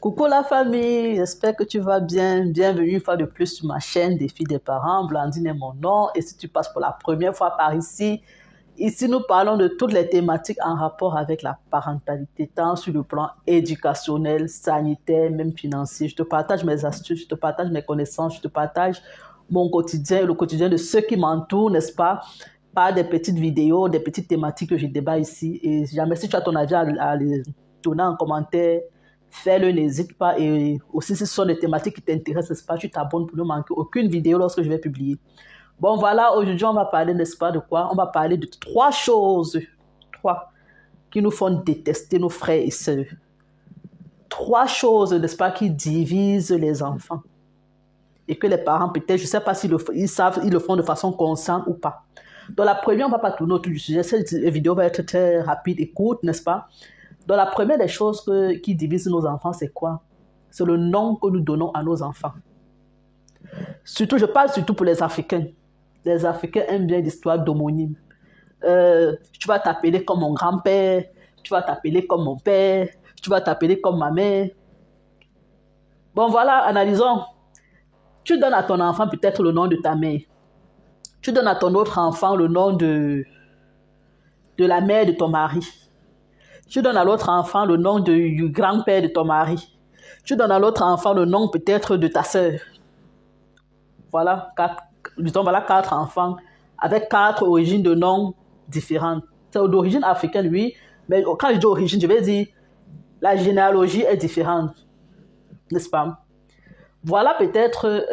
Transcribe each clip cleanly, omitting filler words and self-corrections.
Coucou la famille, j'espère que tu vas bien. Bienvenue une fois de plus sur ma chaîne Défi des parents. Blandine est mon nom et si tu passes pour la première fois par ici, nous parlons de toutes les thématiques en rapport avec la parentalité, tant sur le plan éducationnel, sanitaire, même financier. Je te partage mes astuces, je te partage mes connaissances, je te partage mon quotidien et le quotidien de ceux qui m'entourent, n'est-ce pas, par des petites vidéos, des petites thématiques que je débat ici. Et jamais si tu as ton avis à les donner en commentaire, fais-le, n'hésite pas. Et aussi, si ce sont des thématiques qui t'intéressent, n'est-ce pas, tu t'abonnes pour ne manquer aucune vidéo lorsque je vais publier. Bon, voilà, aujourd'hui, on va parler, n'est-ce pas, de quoi? On va parler de trois choses, qui nous font détester nos frères et sœurs. Trois choses, n'est-ce pas, qui divisent les enfants. Et que les parents, peut-être, je ne sais pas s'ils le font de façon consciente ou pas. Dans la première, on ne va pas tourner autour du sujet. Cette vidéo va être très rapide et courte, n'est-ce pas? Donc, la première des choses qui divisent nos enfants, c'est quoi? C'est le nom que nous donnons à nos enfants. Surtout, je parle surtout pour les Africains. Les Africains aiment bien l'histoire d'homonyme. Tu vas t'appeler comme mon grand-père, tu vas t'appeler comme mon père, tu vas t'appeler comme ma mère. Bon, voilà, analysons. Tu donnes à ton enfant peut-être le nom de ta mère. Tu donnes à ton autre enfant le nom de la mère de ton mari. Tu donnes à l'autre enfant le nom du grand-père de ton mari. Tu donnes à l'autre enfant le nom peut-être de ta sœur. Voilà, quatre enfants avec quatre origines de noms différentes. C'est d'origine africaine, oui, mais quand je dis origine, je vais dire la généalogie est différente, n'est-ce pas? Voilà peut-être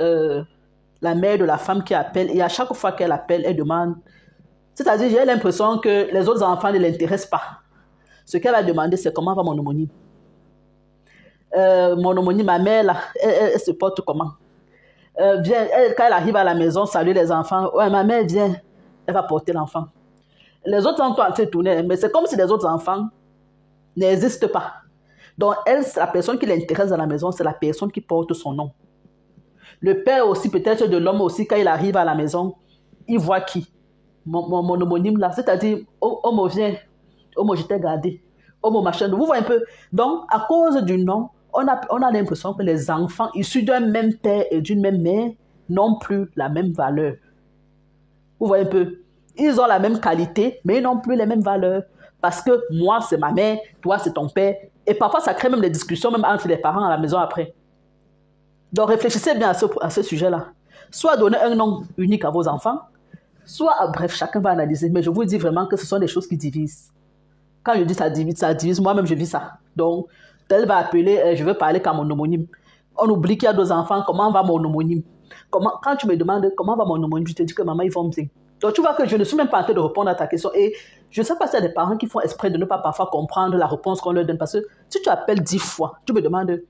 la mère de la femme qui appelle et à chaque fois qu'elle appelle, elle demande. C'est-à-dire, j'ai l'impression que les autres enfants ne l'intéressent pas. Ce qu'elle a demandé, c'est comment va mon homonyme. Mon homonyme, ma mère, là, elle se porte comment? Quand elle arrive à la maison, salut les enfants. Ouais, ma mère vient, elle va porter l'enfant. Les autres enfants ont fait tourner, mais c'est comme si les autres enfants n'existent pas. Donc, elle, la personne qui l'intéresse à la maison, c'est la personne qui porte son nom. Le père aussi, peut-être de l'homme aussi, quand il arrive à la maison, il voit qui? Mon homonyme là, c'est-à-dire, homme vient, homme je t'ai gardé, homme machin. Vous voyez un peu. Donc, à cause du nom, on a l'impression que les enfants issus d'un même père et d'une même mère n'ont plus la même valeur. Vous voyez un peu. Ils ont la même qualité, mais ils n'ont plus les mêmes valeurs. Parce que moi, c'est ma mère, toi, c'est ton père. Et parfois, ça crée même des discussions, même entre les parents à la maison après. Donc, réfléchissez bien à ce sujet-là. Soit donner un nom unique à vos enfants, soit, bref, chacun va analyser. Mais je vous dis vraiment que ce sont des choses qui divisent. Quand je dis ça divise, moi-même, je vis ça. Donc, elle va appeler, je veux parler qu'à mon homonyme. On oublie qu'il y a deux enfants, comment va mon homonyme? Quand tu me demandes comment va mon homonyme, je te dis que maman, ils vont bien. Donc, tu vois que je ne suis même pas en train de répondre à ta question. Et je ne sais pas s'il y a des parents qui font exprès de ne pas parfois comprendre la réponse qu'on leur donne. Parce que si tu appelles 10 fois, tu me demandes,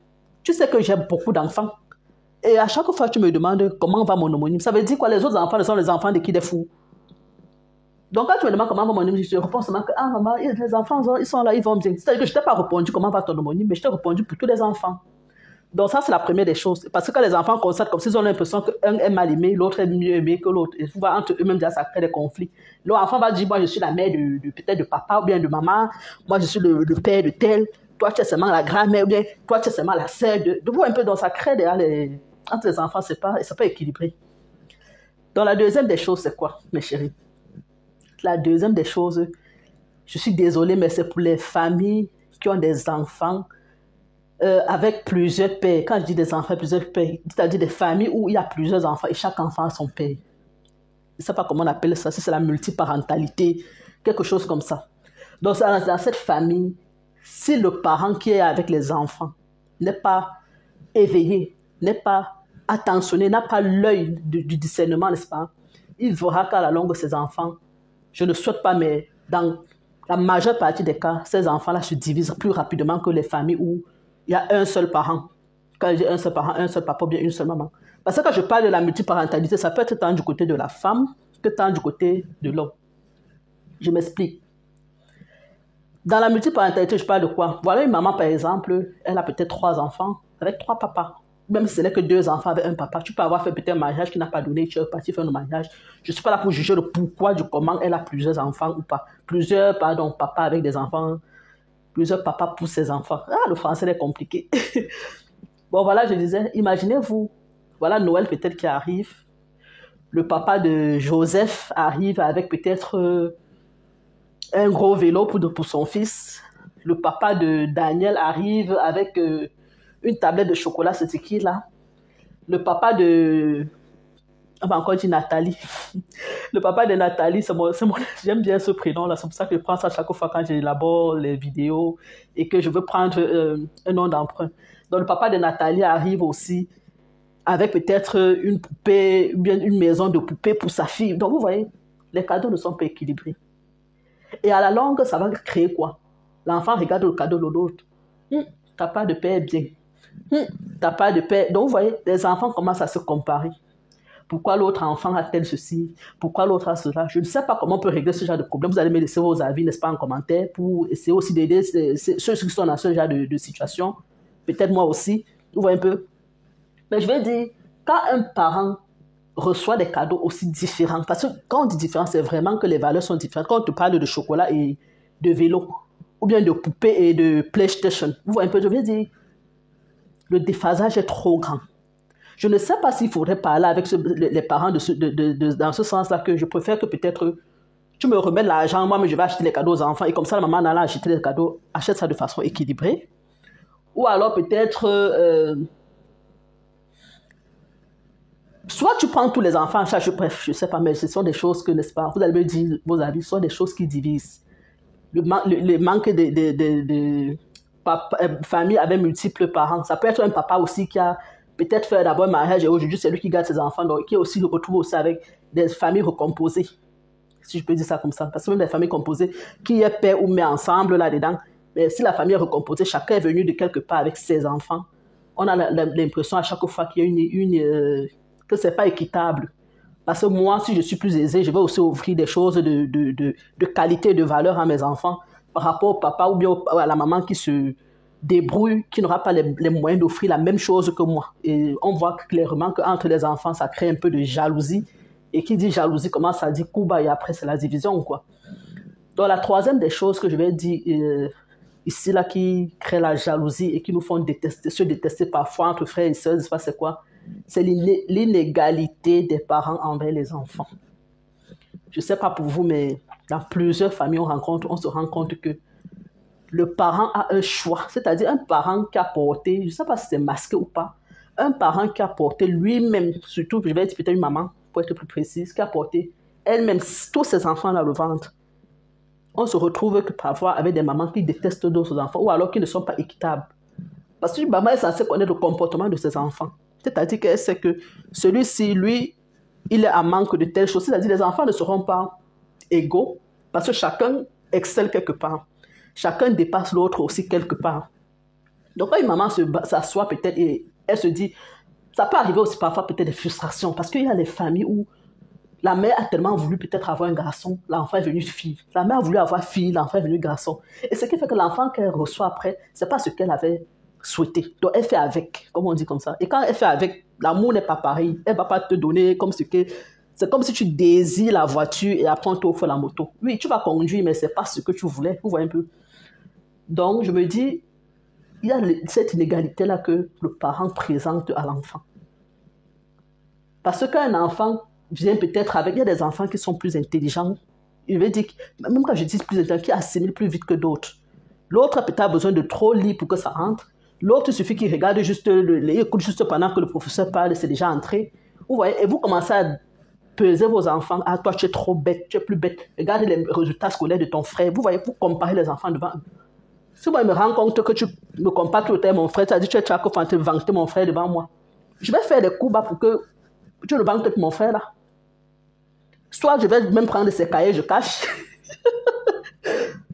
tu sais que j'ai beaucoup d'enfants. Et à chaque fois, tu me demandes comment va mon homonyme. Ça veut dire quoi? Les autres enfants sont les enfants de qui des fous? Donc, quand tu me demandes comment va mon homonyme, je te réponds seulement que, ah maman, les enfants, ils sont là, ils vont bien. C'est-à-dire que je ne t'ai pas répondu comment va ton homonyme, mais je t'ai répondu pour tous les enfants. Donc, ça, c'est la première des choses. Parce que quand les enfants constatent comme s'ils ont l'impression qu'un est mal aimé, l'autre est mieux aimé que l'autre, et souvent entre eux-mêmes, déjà, ça crée des conflits. L'enfant va dire, moi, je suis la mère peut-être de papa ou bien de maman, moi, je suis le père de tel, toi, tu es seulement la grand-mère ou bien toi, tu es seulement la sœur de vous un peu. Donc, ça crée déjà entre les enfants, c'est pas équilibré. Donc, la deuxième des choses, c'est quoi, mes chéris? La deuxième des choses, je suis désolée, mais c'est pour les familles qui ont des enfants avec plusieurs pères. Quand je dis des enfants, plusieurs pères, c'est-à-dire des familles où il y a plusieurs enfants et chaque enfant a son père. Je ne sais pas comment on appelle ça, si c'est la multiparentalité, quelque chose comme ça. Donc, dans cette famille, si le parent qui est avec les enfants n'est pas éveillé, n'est pas attentionné, n'a pas l'œil du discernement, n'est-ce pas, il verra qu'à la longue, ses enfants, je ne souhaite pas, mais dans la majeure partie des cas, ces enfants-là se divisent plus rapidement que les familles où il y a un seul parent. Quand je dis un seul parent, un seul papa ou bien une seule maman. Parce que quand je parle de la multiparentalité, ça peut être tant du côté de la femme que tant du côté de l'homme. Je m'explique. Dans la multiparentalité, je parle de quoi? Voilà une maman, par exemple, elle a peut-être 3 enfants avec 3 papas. Même si ce n'est que 2 enfants avec un papa, tu peux avoir fait peut-être un mariage qui n'a pas donné, tu es parti faire un mariage. Je ne suis pas là pour juger le pourquoi du comment elle a plusieurs enfants ou pas. Plusieurs, papas avec des enfants plusieurs papas poussent ses enfants. Ah, le français est compliqué. Bon, voilà, je disais, imaginez-vous, voilà Noël peut-être qui arrive. Le papa de Joseph arrive avec peut-être un gros vélo pour son fils. Le papa de Daniel arrive avec une tablette de chocolat, c'est qui là? Le papa de... On va encore dire Nathalie. Le papa de Nathalie, j'aime bien ce prénom-là. C'est pour ça que je prends ça chaque fois quand j'élabore les vidéos et que je veux prendre un nom d'emprunt. Donc, le papa de Nathalie arrive aussi avec peut-être une poupée, bien une maison de poupée pour sa fille. Donc, vous voyez, les cadeaux ne sont pas équilibrés. Et à la longue, ça va créer quoi? L'enfant regarde le cadeau de l'autre. T'as pas de père bien. T'as pas de père. Donc, vous voyez, les enfants commencent à se comparer. Pourquoi l'autre enfant a-t-elle ceci? Pourquoi l'autre a cela? Je ne sais pas comment on peut régler ce genre de problème. Vous allez me laisser vos avis, n'est-ce pas, en commentaire pour essayer aussi d'aider ceux qui sont dans ce genre de situation. Peut-être moi aussi. Vous voyez un peu? Mais je vais dire, quand un parent reçoit des cadeaux aussi différents, parce que quand on dit différent, c'est vraiment que les valeurs sont différentes. Quand on te parle de chocolat et de vélo, ou bien de poupée et de PlayStation, vous voyez un peu, je veux dire, le déphasage est trop grand. Je ne sais pas s'il faudrait parler avec les parents dans ce sens-là, que je préfère que peut-être tu me remets l'argent, moi, mais je vais acheter les cadeaux aux enfants, et comme ça, la maman en allant acheter les cadeaux, achète ça de façon équilibrée. Ou alors peut-être, soit tu prends tous les enfants, bref, je ne sais pas, mais ce sont des choses que, n'est-ce pas, vous allez me dire vos avis, ce sont des choses qui divisent. Le manque de famille avec multiples parents, ça peut être un papa aussi qui a peut-être fait d'abord un mariage et aujourd'hui c'est lui qui garde ses enfants, donc qui aussi le retrouve aussi avec des familles recomposées, si je peux dire ça comme ça, parce que même les familles composées, qui est père ou mère ensemble là-dedans, mais si la famille est recomposée, chacun est venu de quelque part avec ses enfants, on a l'impression à chaque fois qu'il y a que c'est pas équitable. Parce que moi, si je suis plus aisée, je vais aussi offrir des choses de qualité, de valeur à mes enfants par rapport au papa ou bien à la maman qui se débrouille, qui n'aura pas les moyens d'offrir la même chose que moi. Et on voit clairement qu'entre les enfants, ça crée un peu de jalousie. Et qui dit jalousie commence à dire Kuba et après c'est la division, quoi. Donc la troisième des choses que je vais dire ici, là, qui crée la jalousie et qui nous font se détester parfois entre frères et sœurs, c'est quoi? C'est l'inégalité des parents envers les enfants. Je ne sais pas pour vous, mais dans plusieurs familles, on se rend compte que le parent a un choix, c'est-à-dire un parent qui a porté, je ne sais pas si c'est masqué ou pas, un parent qui a porté lui-même, surtout, je vais dire peut-être une maman, pour être plus précise, qui a porté elle-même tous ses enfants dans le ventre. On se retrouve que parfois avec des mamans qui détestent d'autres enfants ou alors qui ne sont pas équitables. Parce qu'une maman est censée connaître le comportement de ses enfants. C'est-à-dire qu'elle sait que celui-ci, lui, il est à manque de telles choses. C'est-à-dire que les enfants ne seront pas égaux parce que chacun excelle quelque part. Chacun dépasse l'autre aussi quelque part. Donc, quand une maman s'assoit peut-être et elle se dit, ça peut arriver aussi parfois peut-être des frustrations parce qu'il y a des familles où la mère a tellement voulu peut-être avoir un garçon, l'enfant est venu fille. La mère a voulu avoir fille, l'enfant est venu garçon. Et ce qui fait que l'enfant qu'elle reçoit après, ce n'est pas ce qu'elle avait souhaité. Donc, elle fait avec, comme on dit comme ça. Et quand elle fait avec, l'amour n'est pas pareil. Elle ne va pas te donner comme ce que... C'est comme si tu désires la voiture et après on t'offre la moto. Oui, tu vas conduire, mais ce n'est pas ce que tu voulais. Vous voyez un peu. Donc, je me dis, il y a cette inégalité-là que le parent présente à l'enfant. Parce qu'un enfant vient peut-être avec... Il y a des enfants qui sont plus intelligents. Je veux dire, même quand je dis plus intelligents, qui assimilent plus vite que d'autres. L'autre a peut-être besoin de trop lire pour que ça entre. L'autre, il suffit qu'il regarde juste, il écoute juste pendant que le professeur parle, c'est déjà entré. Vous voyez, et vous commencez à peser vos enfants. Ah, toi, tu es trop bête, tu es plus bête. Regarde les résultats scolaires de ton frère. Vous voyez, vous comparez les enfants devant eux. Si moi, je me rends compte que tu me compares que tu es mon frère, tu as dit tu es traqué pour te vanter mon frère devant moi. Je vais faire des coups bas pour que tu ne vantes mon frère là. Soit je vais même prendre ses cahiers, je cache.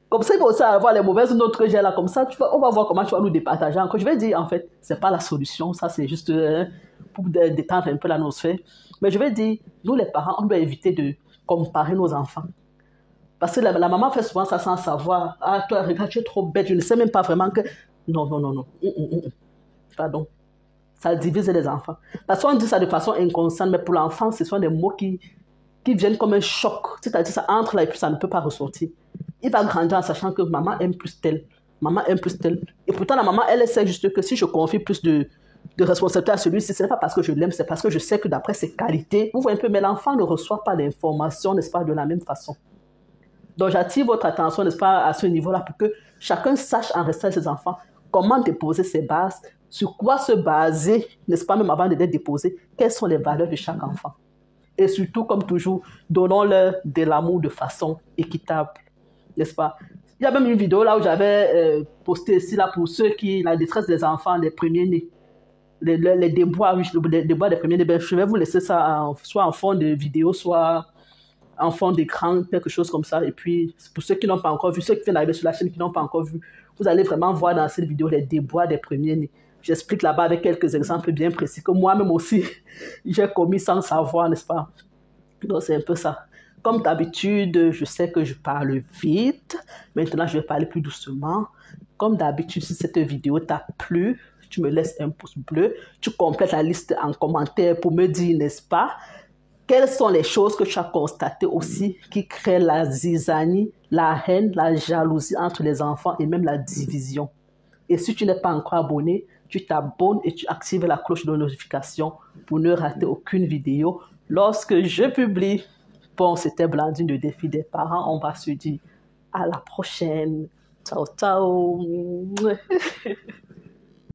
Comme ça, il va aussi avoir les mauvaises notes que j'ai là. Comme ça, on va voir comment tu vas nous départager. Encore, je vais dire, en fait, ce n'est pas la solution. Ça, c'est juste pour détendre un peu l'atmosphère. Mais je vais dire, nous, les parents, on doit éviter de comparer nos enfants. Parce que la maman fait souvent ça sans savoir. Ah, toi, regarde, tu es trop bête. Je ne sais même pas vraiment que... Non. Pardon. Ça divise les enfants. Parce qu'on dit ça de façon inconsciente, mais pour l'enfant, ce sont des mots qui viennent comme un choc. C'est-à-dire ça entre là et puis ça ne peut pas ressortir. Il va grandir en sachant que maman aime plus tel, Maman aime plus tel. Et pourtant, la maman, elle sait juste que si je confie plus de responsabilité à celui-ci, ce n'est pas parce que je l'aime, c'est parce que je sais que d'après ses qualités, vous voyez un peu, mais l'enfant ne reçoit pas l'information, n'est-ce pas, de la même façon. Donc, j'attire votre attention, n'est-ce pas, à ce niveau-là pour que chacun sache en restant ses enfants comment déposer ses bases, sur quoi se baser, n'est-ce pas, même avant d'être déposé, quelles sont les valeurs de chaque enfant. Et surtout, comme toujours, donnons-leur de l'amour de façon équitable, n'est-ce pas? Il y a même une vidéo là où j'avais posté ici là pour ceux qui, la détresse des enfants, les premiers-nés, les débois, oui, les débois des premiers-nés. Ben, je vais vous laisser ça soit en fond de vidéo, soit en fond d'écran, quelque chose comme ça. Et puis, pour ceux qui n'ont pas encore vu, ceux qui viennent d'arriver sur la chaîne qui n'ont pas encore vu, vous allez vraiment voir dans cette vidéo les débois des premiers-nés. J'explique là-bas avec quelques exemples bien précis que moi-même aussi, j'ai commis sans savoir, n'est-ce pas? Donc, c'est un peu ça. Comme d'habitude, je sais que je parle vite. Maintenant, je vais parler plus doucement. Comme d'habitude, si cette vidéo t'a plu, tu me laisses un pouce bleu. Tu complètes la liste en commentaire pour me dire, n'est-ce pas, quelles sont les choses que tu as constatées aussi qui créent la zizanie, la haine, la jalousie entre les enfants et même la division. Et si tu n'es pas encore abonné, tu t'abonnes et tu actives la cloche de notification pour ne rater aucune vidéo lorsque je publie. Bon, c'était Blandine de Défi des parents. On va se dire à la prochaine. Ciao, ciao.